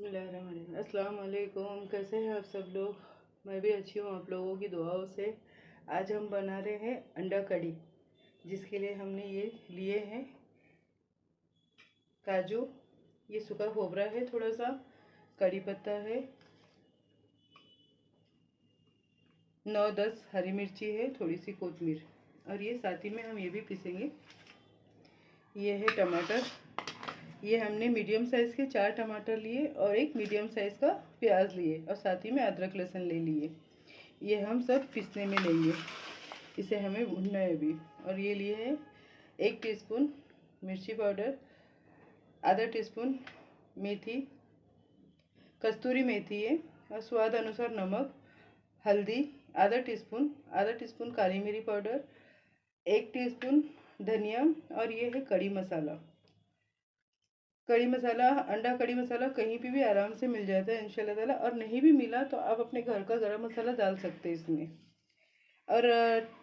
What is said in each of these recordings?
बिस्मिल्लाहिर्रहमानिर्रहीम। अस्सलाम वालेकुम। कैसे हैं आप सब लोग? मैं भी अच्छी हूँ आप लोगों की दुआओं से। आज हम बना रहे हैं अंडा कड़ी, जिसके लिए हमने ये लिए हैं काजू, ये सूखा खोबरा है, थोड़ा सा कड़ी पत्ता है, 9-10 हरी मिर्ची है, थोड़ी सी कोतमीर, और ये साथ ही में हम ये भी पीसेंगे। ये है टमाटर, ये हमने मीडियम साइज़ के 4 टमाटर लिए और एक मीडियम साइज़ का प्याज लिए और साथ ही में अदरक लहसुन ले लिए। ये हम सब पीसने में लेंगे, इसे हमें भूनना है अभी। और ये लिए है 1 टीस्पून मिर्ची पाउडर, आधा टीस्पून मेथी, कस्तूरी मेथी है, और स्वाद अनुसार नमक, हल्दी आधा टीस्पून काली मिरी पाउडर, 1 टीस्पून धनिया, और ये है कड़ी मसाला। कड़ी मसाला, अंडा कड़ी मसाला कहीं पे भी आराम से मिल जाता है इंशाल्लाह ताला, और नहीं भी मिला तो आप अपने घर का गरम मसाला डाल सकते हैं इसमें। और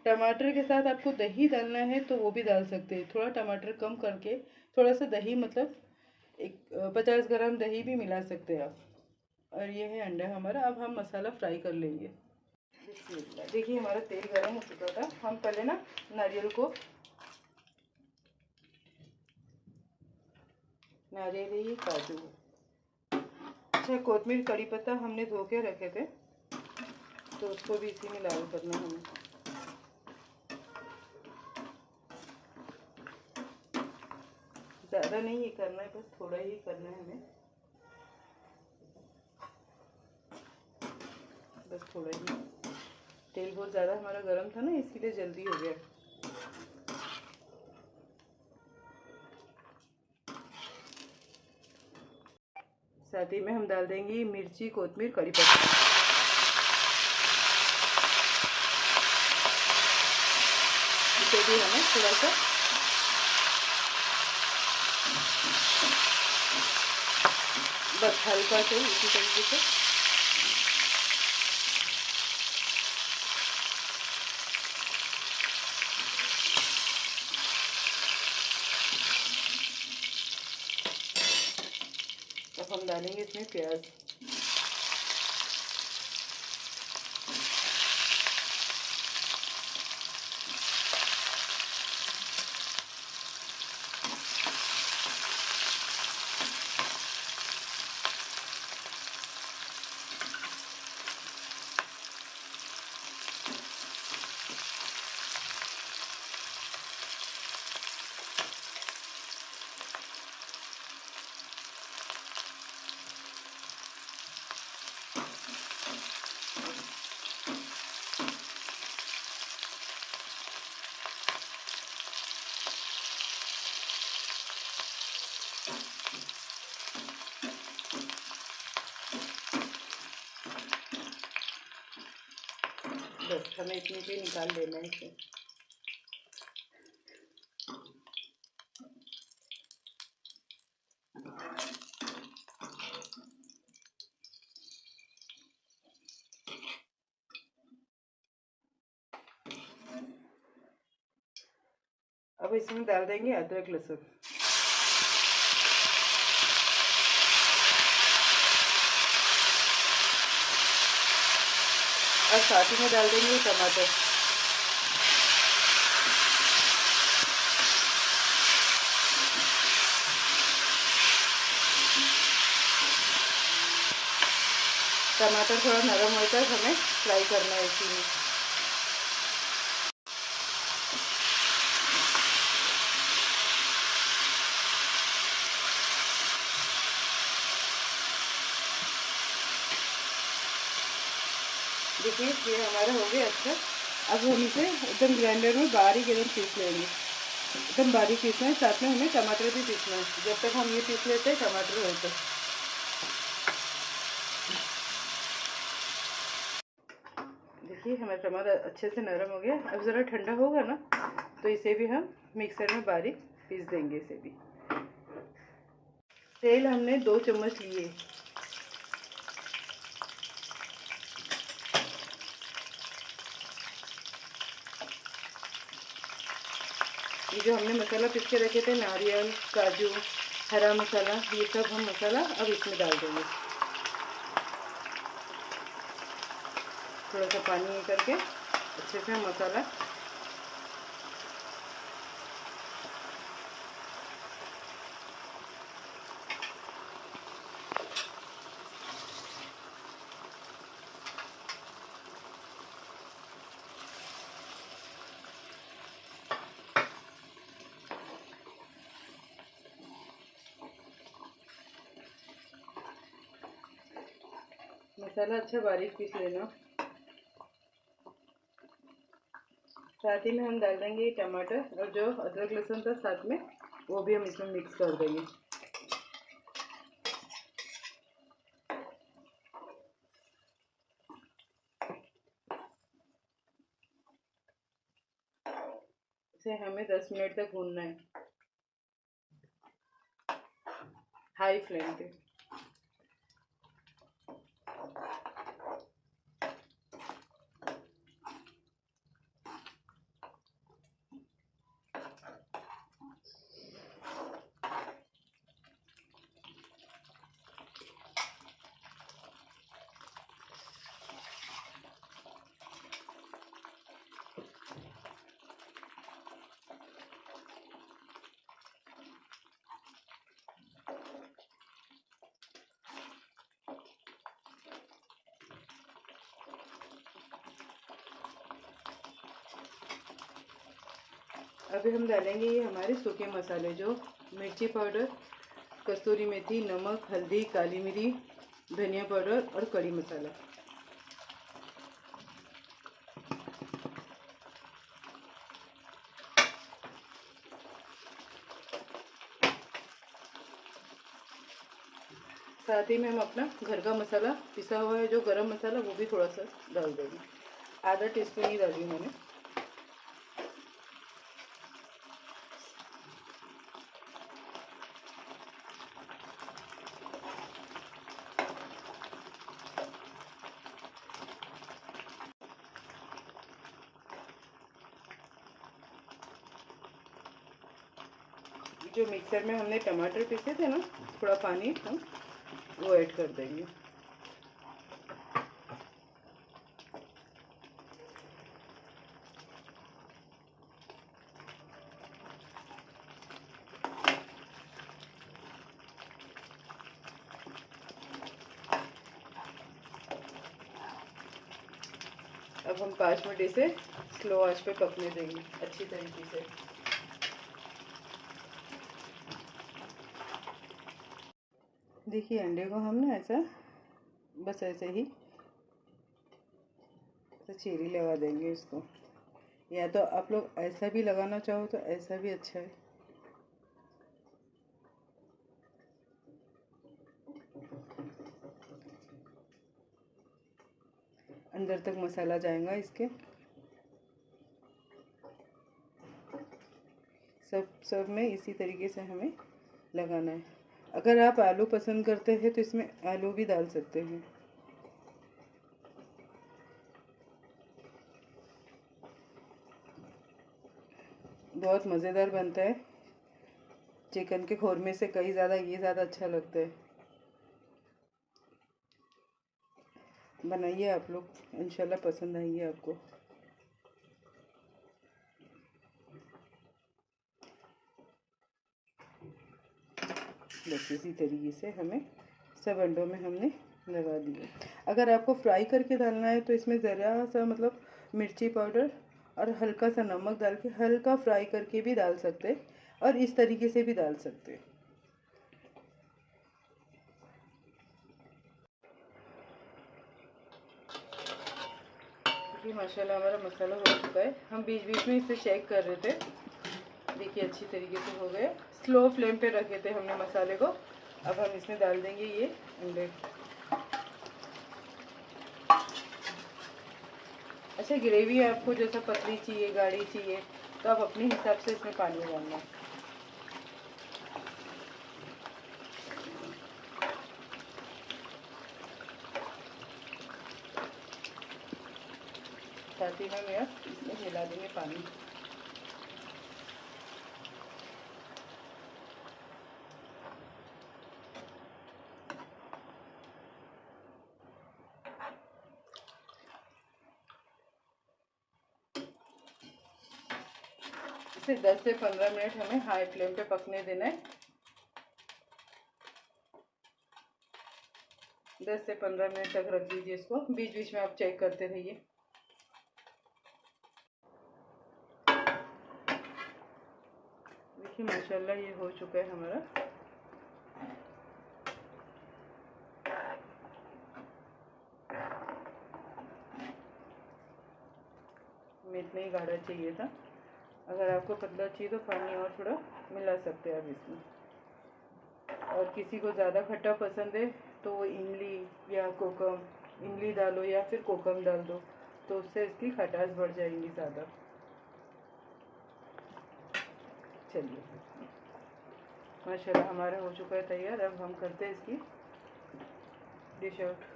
टमाटर के साथ आपको दही डालना है तो वो भी डाल सकते हैं, थोड़ा टमाटर कम करके थोड़ा सा दही, मतलब 50 ग्राम दही भी मिला सकते हैं आप। और ये है अंडा हमारा। अब हम मसाला फ्राई कर लेंगे। देखिए हमारा तेल गर्म हो चुका था। हम पहले ना नारियल ये काजू, अच्छा कोतमीर कड़ी पत्ता हमने धो के रखे थे तो उसको भी इसी में लाल करना है हमें। ज़्यादा नहीं ये करना है, बस थोड़ा ही करना है हमें, बस थोड़ा ही। तेल बहुत ज़्यादा हमारा गर्म था ना, इसीलिए जल्दी हो गया। साथ ही में हम डाल देंगे मिर्ची, कोतमीर, कड़ी पत्ता। इसे भी हमें थोड़ा सा बस हल्का से इसी तरीके से अब हम डालेंगे इसमें प्याज। बस हमें इतनी भी निकाल लेना है इसे। अब इसमें डाल देंगे अदरक लहसुन, और साथ ही में डाल देंगे टमाटर। टमाटर थोड़ा नरम होता है, हमें फ्राई करना है इसी में। देखिए ये हमारा हो गया अच्छा। अब हम इसे एकदम ग्राइंडर में बारीक एकदम पीस लेंगे, एकदम बारीक पीसना है, साथ में हमें टमाटर भी पीसना है। जब तक हम ये पीस लेते हैं टमाटर होते हैं। देखिए हमारा टमाटर अच्छे से नरम हो गया। अब ज़रा ठंडा होगा ना तो इसे भी हम मिक्सर में बारीक पीस देंगे। इसे भी तेल हमने 2 चम्मच लिए। ये जो हमने मसाला पीस के रखे थे, नारियल, काजू, हरा मसाला, ये सब हम मसाला अब इसमें डाल देंगे। थोड़ा सा पानी ये करके अच्छे से मसाला अच्छा बारीक पीस लेना। साथ ही में हम डाल देंगे टमाटर और जो अदरक लहसुन था साथ में वो भी हम इसमें मिक्स कर देंगे। इसे हमें 10 मिनट तक भूनना है हाई फ्लेम पे। अभी हम डालेंगे ये हमारे सूखे मसाले जो मिर्ची पाउडर, कस्तूरी मेथी, नमक, हल्दी, काली मिरी, धनिया पाउडर और कड़ी मसाला। साथ ही में हम अपना घर का मसाला पिसा हुआ है जो गरम मसाला वो भी थोड़ा सा डाल देंगे। आधा टीस्पून ही डाली मैंने। जो मिक्सर में हमने टमाटर पीसे थे ना, थोड़ा पानी हम वो ऐड कर देंगे। अब हम 5 मिनट इसे स्लो आंच पे पकने देंगे अच्छी तरीके से। देखिए अंडे को हम ना ऐसा बस ऐसे ही चीरी लगा देंगे इसको, या तो आप लोग ऐसा भी लगाना चाहो तो ऐसा भी अच्छा है। अंदर तक मसाला जाएगा इसके। सब में इसी तरीके से हमें लगाना है। अगर आप आलू पसंद करते हैं तो इसमें आलू भी डाल सकते हैं। बहुत मज़ेदार बनता है, चिकन के खौरमे से कहीं ज़्यादा ये ज़्यादा अच्छा लगता है। बनाइए आप लोग, इंशाल्लाह पसंद आएगी आपको। बस इसी तरीके से हमें सब अंडों में हमने लगा दिया। अगर आपको फ्राई करके डालना है तो इसमें ज़रा सा मतलब मिर्ची पाउडर और हल्का सा नमक डाल के हल्का फ्राई करके भी डाल सकते, और इस तरीके से भी डाल सकते। देखिए माशाल्लाह हमारा मसाला हो चुका है। हम बीच बीच में इसे चेक कर रहे थे। देखिए अच्छी तरीके से हो गए। स्लो फ्लेम पे रखे थे हमने मसाले को। अब हम इसमें डाल देंगे ये अंडे। अच्छा ग्रेवी आपको जैसा पतली चाहिए, गाढ़ी चाहिए, तो आप अपने हिसाब से इसमें पानी डालना। साथ ही में इसमें मिला देंगे पानी। से 10 से 15 मिनट हमें हाई फ्लेम पे पकने देना है। 10 से 15 मिनट तक रख दीजिए इसको। बीच बीच में आप चेक करते रहिए। देखिए माशाल्लाह ये हो चुका है हमारा। हमें इतना ही गाढ़ा चाहिए था। अगर आपको पतला चाहिए तो पानी और थोड़ा मिला सकते हैं आप इसमें। और किसी को ज़्यादा खट्टा पसंद है तो वो इमली या कोकम, इमली डालो या फिर कोकम डाल दो, तो उससे इसकी खटास बढ़ जाएगी ज़्यादा। चलिए माशाल्लाह हमारा हो चुका है तैयार। अब हम करते हैं इसकी डिश आउट।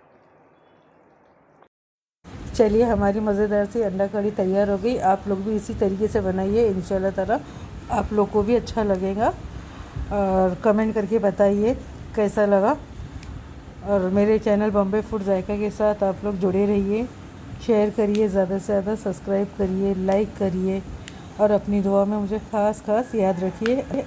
चलिए हमारी मज़ेदार सी अंडा कढ़ी तैयार हो गई। आप लोग भी इसी तरीके से बनाइए, इंशाल्लाह ताला आप लोग को भी अच्छा लगेगा। और कमेंट करके बताइए कैसा लगा। और मेरे चैनल बॉम्बे फूड जायका के साथ आप लोग जुड़े रहिए, शेयर करिए, ज़्यादा से ज़्यादा सब्सक्राइब करिए, लाइक करिए और अपनी दुआ में मुझे ख़ास याद रखिए।